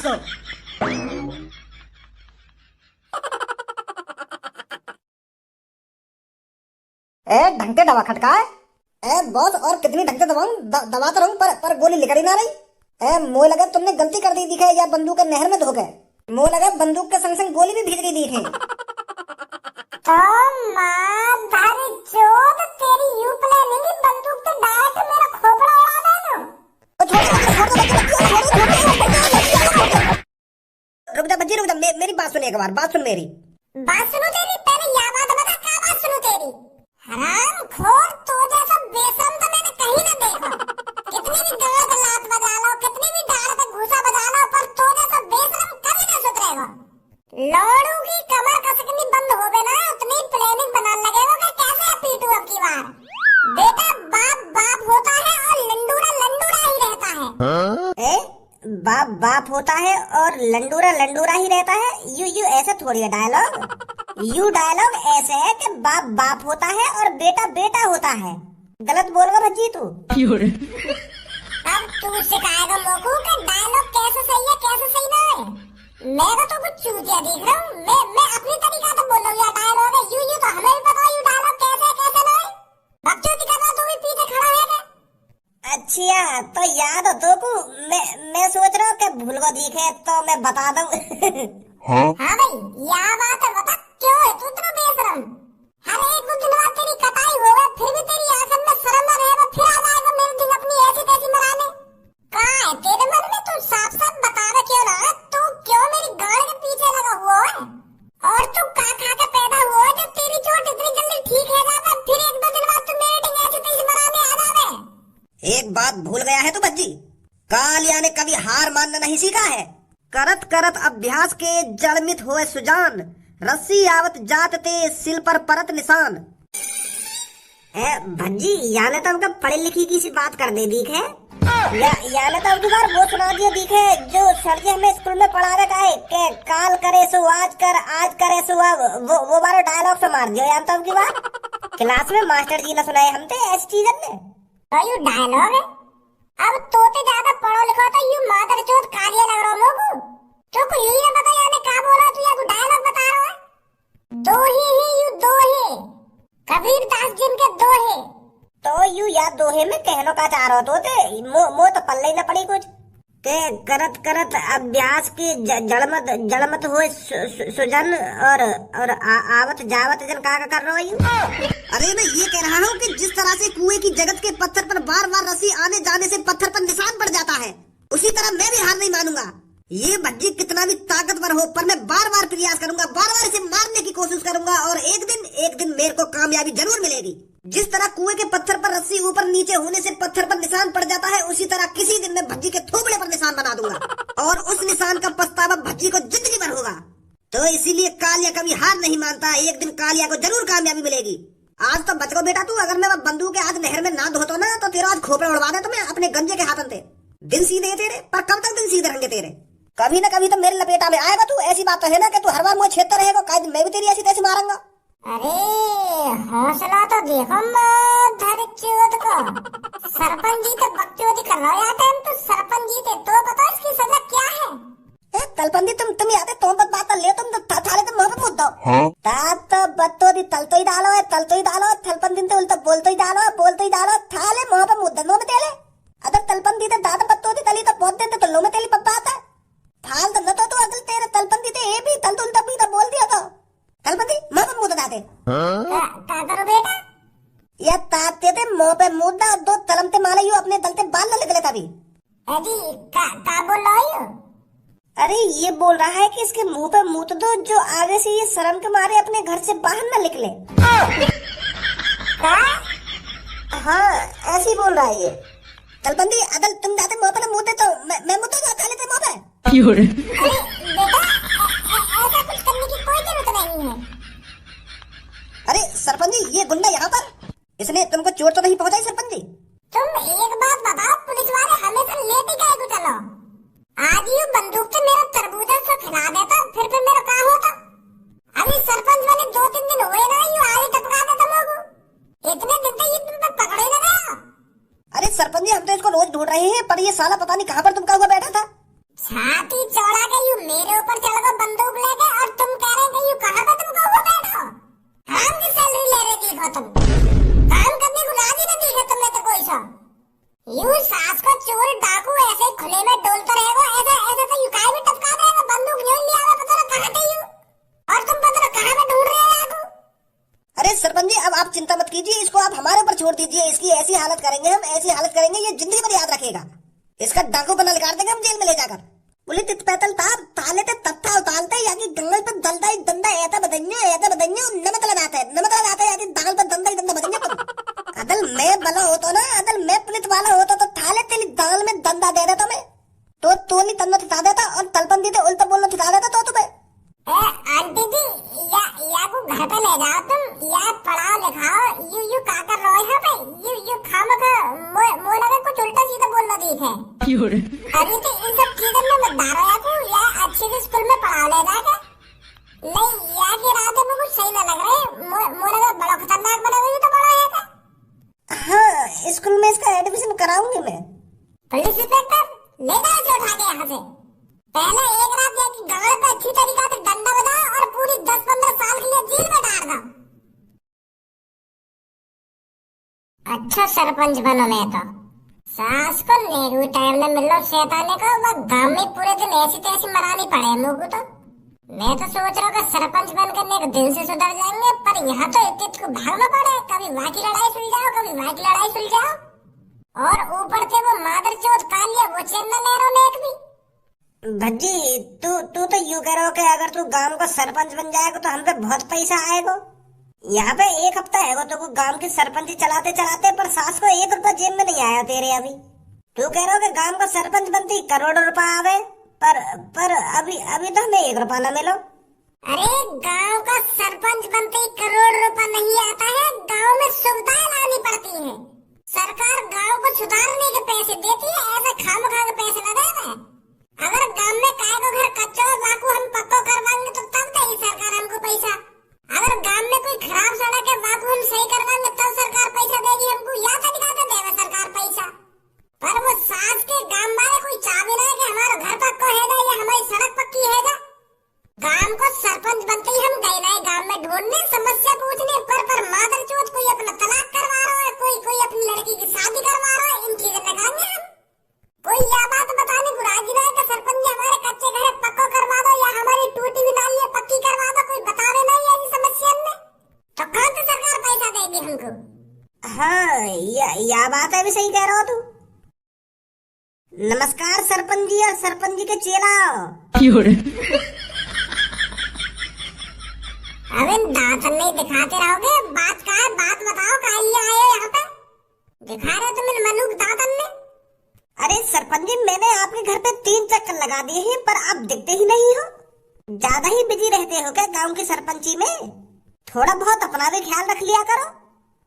को। ढंग से दवा खटका है। बॉस और कितनी ढंग से दबाऊं? दबाता रहूं पर गोली निकल ही ना रही। मुझे लगा तुमने गलती कर दी दिखे या बंदूक नहर में धो गए। मुझे लगा बंदूक के संग संग गोली भी भीग गई दिखे। तो मां धारी चोद तेरी यू प्लानिंग की बंदूक तो डायरेक्ट मेरा खोपड़ा उड़ा देना। रुक जा बच्ची, रुक जा, मेरी बात सुन एक बार, बात सुन मेरी। बात सुनो तेरी, पहले यह बात बता, क्या बात सुनो तेरी? हराम खोर, तो जैसा बेशरम तो मैंने कहीं ना देखा। कितनी भी गला पे लात बजा लो, कितनी भी डाल पे घूसा बजा लो, पर तो जैसा बेशरम कभी ना सुधरेगा। लौड़ू की कमर कसकनी बंद हो गए ना, उतनी प्लानिंग बनाने लगेगा कि कैसे पीटू अब की बार। बेटा बाप बाप होता है और लंडूरा लंडूरा ही रहता है। बाप बाप होता है और लंडूरा लंडूरा ही रहता है? यू ऐसे थोड़ी है डायलॉग। यू डायलॉग ऐसे है कि बाप बाप होता है और बेटा बेटा होता है। गलत बोल रहा भज्जी तू। अब तू सिखाएगा मोकू कि डायलॉग कैसे सही है कैसे सही ना है। मैं तो कुछ चूतिया दिख रहा हूँ। मैं अपनी तरीका तो बोल रहा हूँ, या डायलॉग है यू तो हमें भी पता यू डायलॉग कैसे कैसे ना है। बकचोदी कर रहा तू भी पीछे खड़ा है क्या? अच्छा तो याद हो तो को मैं सोच रहा हूँ कि भूल को दिखे तो मैं बता दूं। हाँ भाई यह बात है, बता क्यों है तू इतना बेशरम? हर एक दिन बाद तेरी कटाई हो गई फिर भी तेरी आंखों में शर्म न रहे, फिर आ जाएगा मेरे दिन अपनी ऐसी तैसी मराने। कहाँ है तेरे मन में? तू साफ साफ बता दे क्यों ना, तू क्यों मेरी गाड़ के पीछे लगा हुआ है? और तू खा खा के पैदा हुआ है जब तेरी चोट इतनी जल्दी ठीक है जाता, फिर एक दो दिन बाद तू मेरे दिन ऐसी तैसी मराने आ जावे। एक बात भूल गया है तू बज्जी, कालिया ने कभी हार मानना नहीं सीखा है। करत करत अभ्यास के जड़मित होए सुजान, रस्सी आवत जात ते सिल पर परत निशान। भज्जी याने तो हमका पढ़ी लिखी की सी बात कर दे दीख है। याने तो अब बार वो सुना दिया दीख है जो सर जी हमें स्कूल में पढ़ा रखा है कि काल करे सो आज कर, आज करे सो अब। वो बार डायलॉग से मार दियो यान तो अब बार क्लास में मास्टर जी ने सुनाए हमसे ऐसी चीजन ने। तो यू डायलॉग है? अब तोते ज्यादा पढ़ो लिखो तो यू मादर चोद कालिया लग रहा मोगू। तो को यही ना बता याने क्या बोला तू, या को डायलॉग बता रहा है? दो ही यू दो है कबीर दास जिन के दो है। तो यू या दोहे में कहनो का चाह रहा तो मो तो पल्ले न पड़ी कुछ के करत करत अभ्यास के जड़मत हो सुजन और आवत जावत जन का कर रहा हूँ। अरे मैं ये कह रहा हूँ कि जिस तरह से कुएं की जगत के पत्थर पर बार बार रस्सी आने जाने से पत्थर पर निशान पड़ जाता है, उसी तरह मैं भी हार नहीं मानूंगा। ये भज्जी कितना भी ताकतवर हो पर मैं बार बार प्रयास करूंगा, बार बार इसे मारने की कोशिश करूंगा और एक दिन मेरे को कामयाबी जरूर मिलेगी। जिस तरह कुएं के पत्थर पर रस्सी ऊपर नीचे होने से पत्थर पर निशान पड़ जाता है, उसी तरह किसी दिन मैं भज्जी के थोबड़े पर निशान बना दूंगा और उस निशान का पछतावा भज्जी को जिंदगी भर होगा। तो इसीलिए कालिया कभी हार नहीं मानता, एक दिन कालिया को जरूर कामयाबी मिलेगी। आज तो बच गो बेटा तू, अगर मैं बंदूक के आज नहर में ना धोता ना तो तेरा आज खोपड़ा उड़वा दे तो मैं अपने गंजे के हाथन से। दिन सीधे तेरे, पर कब तक दिन सीधे रहेंगे तेरे? कभी न कभी तो मेरे लपेटा में आएगा तू। ऐसी बात तो है ना कि तू हर बार मुझे छेड़ता रहेगा, कायद मैं भी तेरी ऐसी तैसी मारूंगा। अरे हौसला तो देखो चोद को। सरपंच जी तो बकचोदी कर रहा है टाइम, तो सरपंच जी थे तो बताओ इसकी सजा क्या है? तलपंदी तुम याद है तो बात ले तुम तो थाले तुम वहां पे मुद्दा तात बत्तो दी तल तो ही डालो है, तल तो ही डालो थलपंदी तो उल्टा बोल तो ही डालो थाले वहां पे मुद्दा नो में तेले। अगर तलपंदी ते दादा बत्तो दी तली तो बहुत देते तो लो में तेली पप्पा आता है थाल तो न तो अगल तेरे तलपंदी ते ए भी तल तो उल्टा भी तो बोल दिया तो तलपंदी वहां पे मुद्दा दाते क्या करो बेटा? या ताते ते मुंह पे मुद्दा दो तलम ते माले यू अपने दलते बाल न निकले तभी। अजी का बोल रहा है? अरे ये बोल रहा है कि इसके मुंह पे मुत दो जो आगे से ये शर्म के मारे अपने घर से बाहर न निकले। हाँ ऐसे ही बोल रहा है ये तलबंदी। अगर तुम जाते मुंह पे मुँह दे तो मैं मुद्दा जाता लेते मुंह पे। बेटा ऐसा कुछ करने की कोई जरूरत नहीं है। अरे सरपंच जी ये गुंडा यहाँ पर, इसने तुमको चोट तो नहीं पहुँचाई सरपंच जी? तुम एक बात बताओ, पुलिस वाले हमेशा लेते गए को चलो। आज यू बंदूक से मेरा तरबूजा से खिला देता फिर मेरा क्या होता? अभी सरपंच वाले 2-3 दिन हुए ना, यू आज टपका देता लोगों। इतने दिन तक ये तुम पे पकड़े ना गया। अरे सरपंच जी हम तो इसको रोज ढूंढ रहे हैं पर ये साला पता नहीं कहाँ पर तुमका हुआ बैठा था। छाती चौड़ा के यू मेरे ऊपर चढ़ गए बंदूक लेके और तुम कह रहे कि यू कहाँ पे तुम कहो बैठो। काम की सैलरी ले रहे दिखो तुम, काम करने को राजी नहीं दिखे तुमने तो कोई सा। यू सास को चोर डाकू ऐसे खुले में डोलता रहेगा, ऐसे ऐसे तो यू काय भी टपका देगा, बंदूक यूं लिया हुआ पता नहीं कहाँ थे यू, और तुम पता नहीं कहाँ पे ढूंढ रहे हो आपको। अरे सरपंच जी, अब आप चिंता मत कीजिए, इसको आप हमारे ऊपर छोड़ दीजिए। इसकी ऐसी हालत करेंगे हम, ऐसी हालत करेंगे ये जिंदगी भर याद रखेगा। इसका डाकू बना निकाल देंगे हम जेल में ले जाकर। बोले तित पैतल तार ताले ते तत्ता उतालते यानी गंगल पे दलदा ही दंदा ऐसा बदन्या नमक लगाता है, नमक लगाता है यानी दाल पे दंदा ही दंदा बदन्या तुम। अदल मैं बला होता ना, अदल मैं पुलिस वाला होता तो थाले तेरी दाल में दंदा दे देता मैं, तो तोली तन्ना थिता देता और तलपंदी ते उल्टा बोलना थिता देता तो तुम्हें। आंटी जी या को घर पे ले जाओ तुम, या पढ़ाओ लिखाओ, यू का कर रहे हो यहाँ पे, यू खामखा मोय लगा कुछ उल्टा सीधा बोलना ठीक है। अभी तो इन सब चीजों में मत डालो या को, या अच्छे से स्कूल में पढ़ाओ ले जाके। नहीं या की रात में कुछ सही ना लग रहे, मोय लगा बड़ा खतरनाक बना हुई तो बड़ा है का। हाँ स्कूल में इसका एडमिशन कराऊंगी मैं। पुलिस इंस्पेक्टर ले जाओ इसे उठा के यहाँ से, पहले एक रात जाके गाड़ पे अच्छी तरीके से डंडा बजाओ और पूरी 10-15 साल के लिए जेल में डाल दो। अच्छा सरपंच बनो मैं तो, सास को नेहरू टाइम में मिलो शैताने को, वह गांव में पूरे दिन ऐसी तैसी मरानी पड़े मुझको तो। मैं तो सोच रहा हूँ कि सरपंच बन करने एक दिन से सुधर जाएंगे, पर यहाँ तो इतने को भागना पड़े, कभी वहाँ की लड़ाई सुलझाओ, कभी वहाँ की लड़ाई सुलझाओ, और ऊपर से वो मादर चौथ कालिया वो चेन्ना नेहरू ने एक भी। भज्जी तू तो यूं कह रहा हो कि अगर तू गांव का सरपंच बन जाएगा तो हम पे बहुत पैसा आएगा। यहाँ पे एक हफ्ता है तो गांव की सरपंची चलाते चलाते पर सास को 1 रुपया जेब में नहीं आया तेरे अभी। तू कह रहा हो कि गांव का सरपंच बनते ही करोड़ों रुपया आवे, पर अभी तो हमें 1 रुपया न मिलो। अरे गांव का सरपंच बनते ही करोड़ रुपया नहीं आता है, गांव में सुविधाएं लानी पड़ती है। सरकार गांव को सुधारने के पैसे देती है, ऐसे खामखा के पैसे न देवे। अगर गांव में काय को घर कच्चा हो वाकू हम पक्का करवाएंगे तो तब देगी सरकार हमको पैसा। अगर गांव में कोई खराब सड़क है वाकू हम सही करवाएंगे तब सरकार पैसा देगी हमको, या तरीका से देवे सरकार पैसा। पर वो सास के गांव वाले कोई चाबी ना है कि हमारा घर पक्का है या हमारी सड़क पक्की है। गांव को सरपंच बनते ही हम गए ना गांव में ढूंढने समस्या पूछने, पर मादर चौथ कोई अपना तलाक करवा रहा है, कोई अपनी लड़की की शादी करवा रहा है, इन चीजें लगाएंगे हम। कोई यह बात बताने को राजी नहीं कि सरपंच जी हमारे कच्चे घर पक्का करवा दो या हमारी टूटी हुई नाली पक्की करवा दो, कोई बतावे नहीं ऐसी समस्या में, तो कौन सी सरकार पैसा देगी हमको। हाँ यह बात है भी सही कह रहा हो तू। नमस्कार सरपंच जी और सरपंच जी के चेला। अबे दांतन नहीं दिखाते रहोगे, बात का है बात बताओ, कहाँ लिए आए हो यहाँ पे, दिखा रहे तुम इन मनुख दांतन में। अरे सरपंच जी मैंने आपके घर पे 3 चक्कर लगा दिए हैं पर आप दिखते ही नहीं हो, ज्यादा ही बिजी रहते हो क्या गांव की सरपंची में? थोड़ा बहुत अपना भी ख्याल रख लिया करो।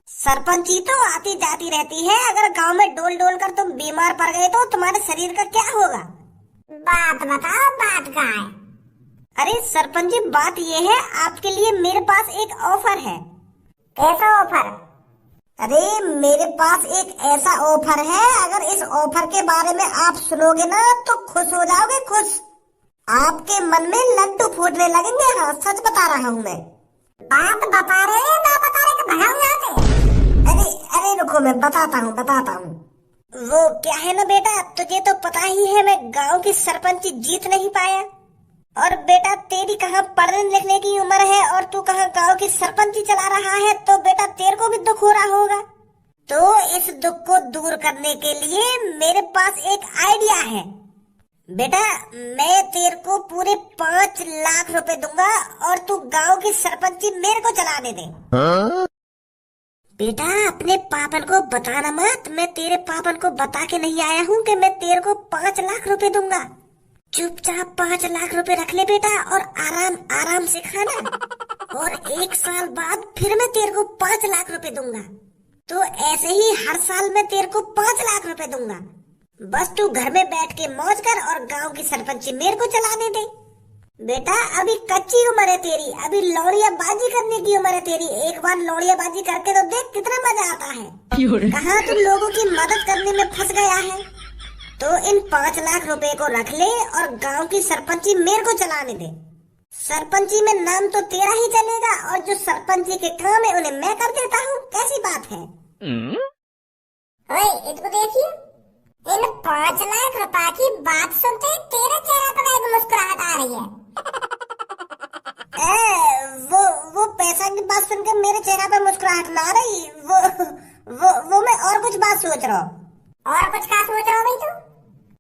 सरपंची तो आती जाती रहती है, अगर गांव में डोल डोल कर तुम बीमार पड़ गए तो तुम्हारे शरीर का क्या होगा? बात बताओ, बात का है। अरे सरपंच जी बात ये है, आपके लिए मेरे पास एक ऑफर है। कैसा ऑफर? अरे मेरे पास एक ऐसा ऑफर है, अगर इस ऑफर के बारे में आप सुनोगे ना तो खुश हो जाओगे, खुश। आपके मन में लड्डू फूटने लगेंगे। हाँ सच बता रहा हूँ मैं। बात बता रहे हैं ना बता रहे कि भगाओ यहाँ से? अरे रुको मैं बताता हूँ। वो क्या है ना बेटा, तुझे तो पता ही है मैं गांव की सरपंची जीत नहीं पाया, और बेटा तेरी कहाँ पढ़ने लिखने की उम्र है और तू कहाँ गांव की सरपंची चला रहा है, तो बेटा तेरे को भी दुख हो रहा होगा। तो इस दुख को दूर करने के लिए मेरे पास एक आइडिया है। बेटा मैं तेरे को पूरे 5 लाख रुपए दूंगा और तू गांव की सरपंची मेरे को चलाने दे। बेटा अपने पापन को बताना मत, मैं तेरे पापन को बता के नहीं आया हूँ कि मैं तेरे को 5 लाख रुपए दूंगा। चुपचाप 5 लाख रुपए रख ले बेटा और आराम आराम से खाना, और 1 साल बाद फिर मैं तेरे को 5 लाख रुपए दूंगा। तो ऐसे ही हर साल मैं तेरे को 5 लाख रुपए दूंगा। बस तू घर में बैठ के मौज कर और गांव की सरपंची मेरे को चलाने दे। बेटा अभी कच्ची उम्र है तेरी, अभी लौड़िया बाजी करने की उम्र है तेरी। एक बार लौड़िया बाजी करके तो देख कितना मजा आता है। कहाँ तू लोगों की मदद करने में फंस गया है। तो इन 5 लाख रुपए को रख ले और गांव की सरपंची मेरे को चलाने दे। सरपंची में नाम तो तेरा ही चलेगा और जो सरपंची के काम है उन्हें मैं कर देता हूँ। कैसी बात है? ओए इसको देखिए, इन 5 लाख रुपए की बात सुनते ही तेरे चेहरे पर एक मुस्कुराहट आ रही है। वो पैसा की बात सुनकर मेरे चेहरे पे मुस्कुराहट ना आ रही। वो मैं और कुछ बात सोच रहा हूँ। और कुछ क्या सोच रहा हो भाई तू?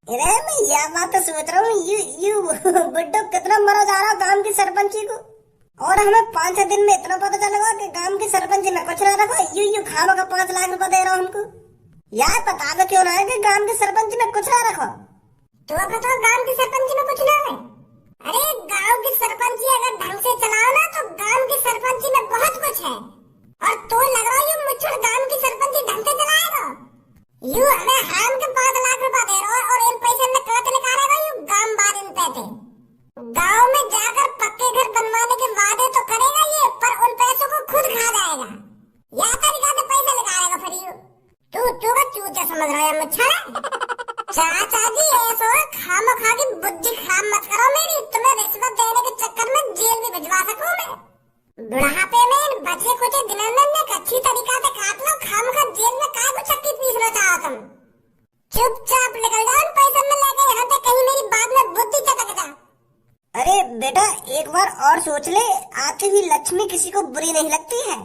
अरे मैं यह बात तो सोच रहा हूँ, यू बुड्ढो कितना मरा जा रहा गांव की सरपंची को, और हमें 5 दिन में इतना पता चलेगा कि गांव की सरपंची में कुछ ना रखो। यू खामा का 5 लाख रुपए दे रहा हूँ हमको। यार पता तो क्यों ना है कि गांव की सरपंची में कुछ ना रखो। तो बताओ गांव की सरपंची में कुछ ना है? अरे गांव की सरपंची अगर ढंग से चलाओ ना तो गांव की सरपंची में बहुत कुछ है। और तो लग रहा है मुझे गांव की सरपंची ढंग से चलाएगा। यू हमें हम के 5 लाख रुपए दे रहे हो और इन पैसे में कहाँ से निकालेगा? यू गांव बाद इन पैसे गांव में जाकर पक्के घर बनवाने के वादे तो करेगा ये, पर उन पैसों को खुद खा जाएगा। या तरीका से पैसे निकालेगा फिर यू। तू का चूचा समझ रहा है मुझे? चाचा जी ऐसा खामो खा की बुद्धि खराब मत करो मेरी। तुम्हें रिश्वत देने के चक्कर में जेल भी भिजवा सकूं मैं। बुढ़ापे में इन बचे कुछ दिनों में अच्छी तरीका से काट लो। खामो खा जेल में काय को चक्की पीसना चाहो तुम? चुपचाप निकल जाओ इन पैसे में लेके यहाँ से, कहीं मेरी बात में बुद्धि चटक जा। अरे बेटा एक बार और सोच ले, आती हुई लक्ष्मी किसी को बुरी नहीं लगती है,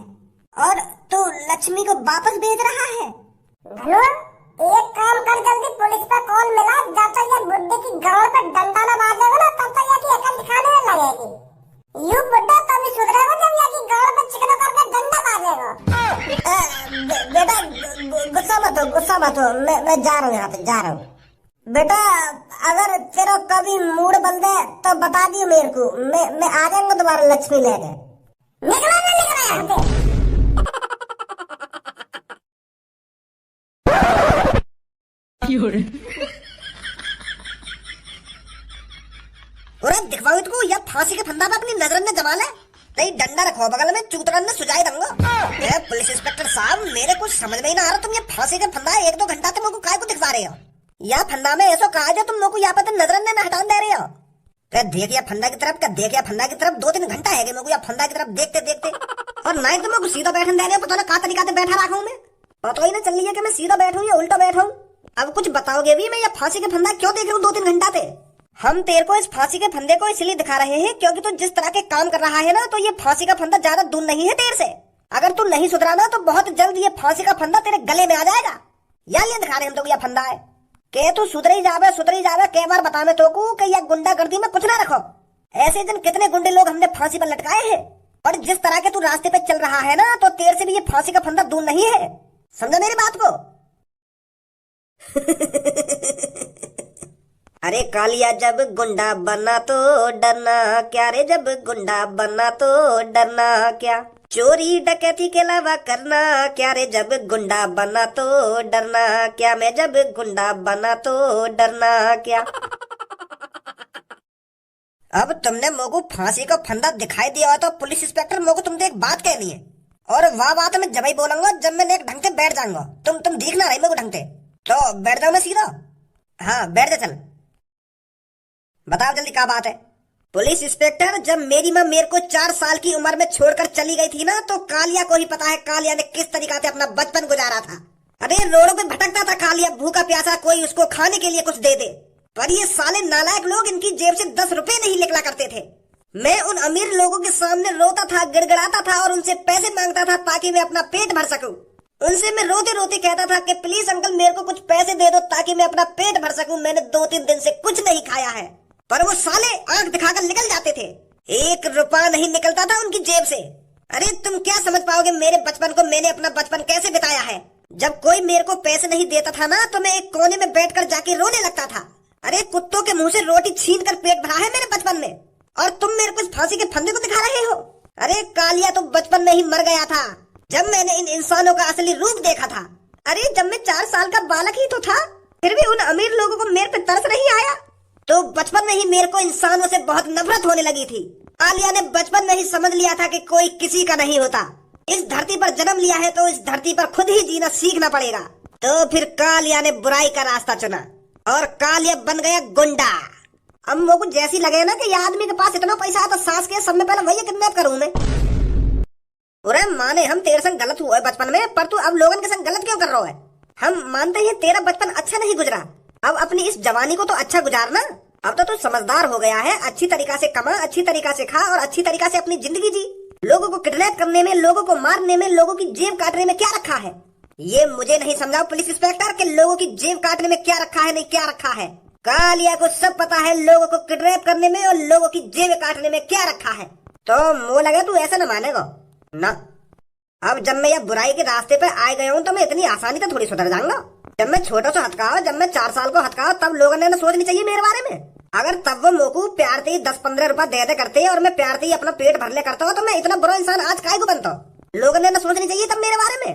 और तू लक्ष्मी को वापस भेज रहा है। एक काम कर, जल्दी पुलिस पर कॉल मिला। जब तक ये बुड्ढे की गांव पर डंडा न बाजेगा ना तब तक ये की अकल दिखाने में लगेगी। यू बुड्ढा तभी सुधरेगा जब ये की गांव पर चिकना करके डंडा बाजेगा। बेटा गुस्सा मत हो। मैं जा रहा हूँ, यहाँ पे जा रहा हूँ। बेटा अगर तेरा कभी मूड बन दे तो बता दियो मेरे को, मैं आ जाऊंगा तुम्हारा लक्ष्मी लेके। निकला ना निकला यहाँ से। अरे दिखवाओ इसको, या फांसी के फंदा पे अपनी नजर ने जमा ले। नहीं डंडा रखो बगल में, चूतरन ने सुझाई दूंगा। पुलिस इंस्पेक्टर साहब मेरे कुछ समझ में ही ना आ रहा, तुम ये फांसी का फंदा 1-2 घंटा तुम को काय को दिखवा रहे हो? या फंदा में ऐसा कहा जो तुम लोग को यहाँ पे नजर ने हटान दे रहे हो? देखिए फंदा की तरफ, देखिए फंदा की तरफ। 2-3 घंटा है मेरे को या फंदा की तरफ देखते देखते, और ना ही तुम को सीधा बैठने दे रहे हो। पता ना का तरीका से बैठा रखा हूँ मैं, पता ही ना चल रही है कि मैं सीधा बैठूं या उल्टा बैठूं। अब कुछ बताओगे भी, मैं ये फांसी का फंदा क्यों देख रहा हूँ 2-3 घंटा से? हम तेरे को इस फांसी के फंदे को इसलिए दिखा रहे हैं क्योंकि तू जिस तरह के काम कर रहा है ना, तो ये फांसी का फंदा ज्यादा दूर नहीं है तेरे से। अगर तू नहीं सुधरा ना तो बहुत जल्द ये फांसी का फंदा तेरे गले में आ जाएगा। या लिए दिखा रहे हम तो ये फंदा है के तू सुधरी जावे। कई बार बता मैं तो को कि यह गुंडागर्दी में कुछ ना रखो। ऐसे दिन कितने गुंडे लोग हमने फांसी पर लटकाए हैं, और जिस तरह के तू रास्ते पे चल रहा है ना, तो तेरे से भी ये फांसी का फंदा दूर नहीं है। समझा मेरी बात को? अरे कालिया जब गुंडा बना तो डरना क्या रे, जब गुंडा बना तो डरना क्या, चोरी डकैती के अलावा करना क्या रे, जब गुंडा बना तो डरना क्या, मैं जब गुंडा बना तो डरना क्या। अब तुमने मोको फांसी का फंदा दिखाई दिया हो तो पुलिस इंस्पेक्टर मोको तुमसे एक बात कहनी है, और वह बात मैं जब ही बोलूंगा जब मैं एक ढंग से बैठ जाऊंगा। तुम देखना रही मेरे को ढंग से, तो बैठ जाओ मैं सीधा। हाँ बैठ जा, चल बताओ जल्दी क्या बात है। पुलिस इंस्पेक्टर जब मेरी माँ मेरे को 4 साल की उम्र में छोड़कर चली गई थी ना, तो कालिया को ही पता है कालिया ने किस तरीका से अपना बचपन गुजारा था। अरे रोडों पे भटकता था कालिया, भूखा प्यासा, कोई उसको खाने के लिए कुछ दे दे। पर ये साले नालायक लोग इनकी जेब से 10 रुपए नहीं निकला करते थे। मैं उन अमीर लोगों के सामने रोता था, गिड़गिड़ाता था और उनसे पैसे मांगता था ताकि मैं अपना पेट भर सकूं। उनसे मैं रोते रोते कहता था कि प्लीज अंकल मेरे को कुछ पैसे दे दो ताकि मैं अपना पेट भर सकूं, मैंने 2-3 दिन से कुछ नहीं खाया है। पर वो साले आंख दिखाकर निकल जाते थे, 1 रुपया नहीं निकलता था उनकी जेब से। अरे तुम क्या समझ पाओगे मेरे बचपन को, मैंने अपना बचपन कैसे बिताया है। जब कोई मेरे को पैसे नहीं देता था ना, तो मैं एक कोने में बैठकर जाके रोने लगता था। अरे कुत्तों के मुंह से रोटी छीन कर पेट भरा है मेरे बचपन में, और तुम मेरे को इस फांसी के फंदे को दिखा रहे हो। अरे कालिया तो बचपन में ही मर गया था जब मैंने इन इंसानों का असली रूप देखा था। अरे जब मैं 4 साल का बालक ही तो था, फिर भी उन अमीर लोगों को मेरे पे तरस नहीं आया। तो बचपन में ही मेरे को इंसानों से बहुत नफरत होने लगी थी। कालिया ने बचपन में ही समझ लिया था कि कोई किसी का नहीं होता। इस धरती पर जन्म लिया है तो इस धरती पर खुद ही जीना सीखना पड़ेगा। तो फिर कालिया ने बुराई का रास्ता चुना। और कालिया बन गया गुंडा। अब मेरे को जैसी लगे ना कि ये आदमी के पास इतना पैसा है तो सास के सब में पहले वही किडनैप करूं मैं। अरे माने हम तेरे संग गलत हुआ है बचपन में, पर तू अब लोगन के संग गलत क्यों कर रहा है? हम मानते हैं तेरा बचपन अच्छा नहीं गुजरा, अब अपनी इस जवानी को तो अच्छा गुजारना। अब तो तू समझदार हो गया है, अच्छी तरीका से कमा, अच्छी तरीका से खा और अच्छी तरीका से अपनी जिंदगी जी। लोगों को किडनैप करने में, लोगों को मारने में, लोगों की जेब काटने में क्या रखा है? ये मुझे नहीं समझाओ पुलिस इंस्पेक्टर कि लोगों की जेब काटने में क्या रखा है, नहीं क्या रखा है। कालिया को सब पता है लोगों को किडनैप करने में और लोगों की जेब काटने में क्या रखा है। तो मुँह लगे तू ऐसा न मानेगा ना। अब जब मैं यह बुराई के रास्ते पे आ गया हूँ तो मैं इतनी आसानी से थोड़ी सुधर जाऊंगा। जब मैं छोटा सा हथकाओ, जब मैं 4 साल को हथकाओ, तब लोगों ने सोचनी चाहिए मेरे बारे में। अगर तब वो मोकू प्यार से 10-15 रुपए दे करते और मैं प्यार से अपना पेट भर ले करता हूँ तो मैं इतना बुरा इंसान आज काहे को बनता हूँ। लोगों ने सोचनी चाहिए तब मेरे बारे में।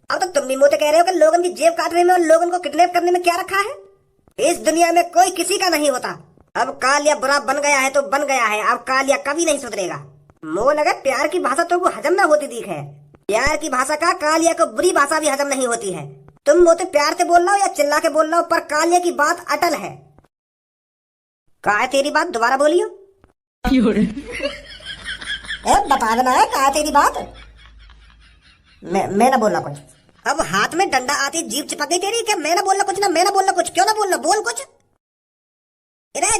अब तो तुम भी मुझे कह रहे हो कि लोगों की जेब काटने में और लोगों को किडनैप करने में क्या रखा है। इस दुनिया में कोई किसी का नहीं होता। अब कालिया बुरा बन गया है तो बन गया है, अब कालिया कभी नहीं सुधरेगा। मोह लगे प्यार की भाषा तो हजम न होती दिख है, प्यार की भाषा का कालिया को बुरी भाषा भी हजम नहीं होती है। तुम मोते प्यार से बोल रहे हो या चिल्ला के बोल रहे हो, पर कालिया की बात अटल है। कहा है तेरी बात, दोबारा बोलियो। बता देना है कहा तेरी बात। मैं ना बोलना कुछ। अब हाथ में डंडा आती जीभ चिपक गई तेरी, क्या मैं ना बोलना कुछ, ना मैं ना बोलना कुछ, क्यों ना बोलना, बोल कुछ।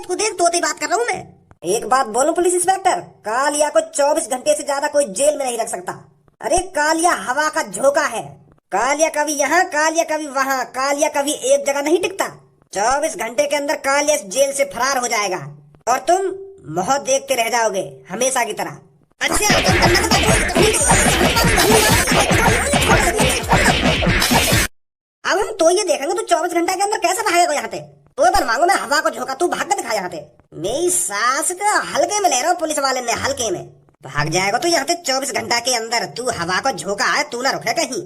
तू देख तोते बात कर रहा हूँ मैं। एक बात बोलूं पुलिस इंस्पेक्टर, कालिया को 24 घंटे से ज्यादा कोई जेल में नहीं रख सकता। अरे कालिया हवा का झोंका है, कालिया कभी यहाँ, कालिया कभी वहाँ, कालिया कभी एक जगह नहीं टिकता। 24 घंटे के अंदर कालिया इस जेल से फरार हो जाएगा और तुम मौत देखते रह जाओगे हमेशा की तरह। अच्छा अब हम तो ये देखेंगे तू 24 घंटे के अंदर कैसे भागेगा यहाँ से। तो बनवाऊंगा मैं हवा को झोंका, तू भाग के दिखा यहाँ से। मेरी सास का हल्के में ले रहा हूँ पुलिस वाले ने, हल्के में भाग जाएगा तू यहाँ से 24 घंटा के अंदर। तू हवा को झोंका है, तू ना रुके कहीं।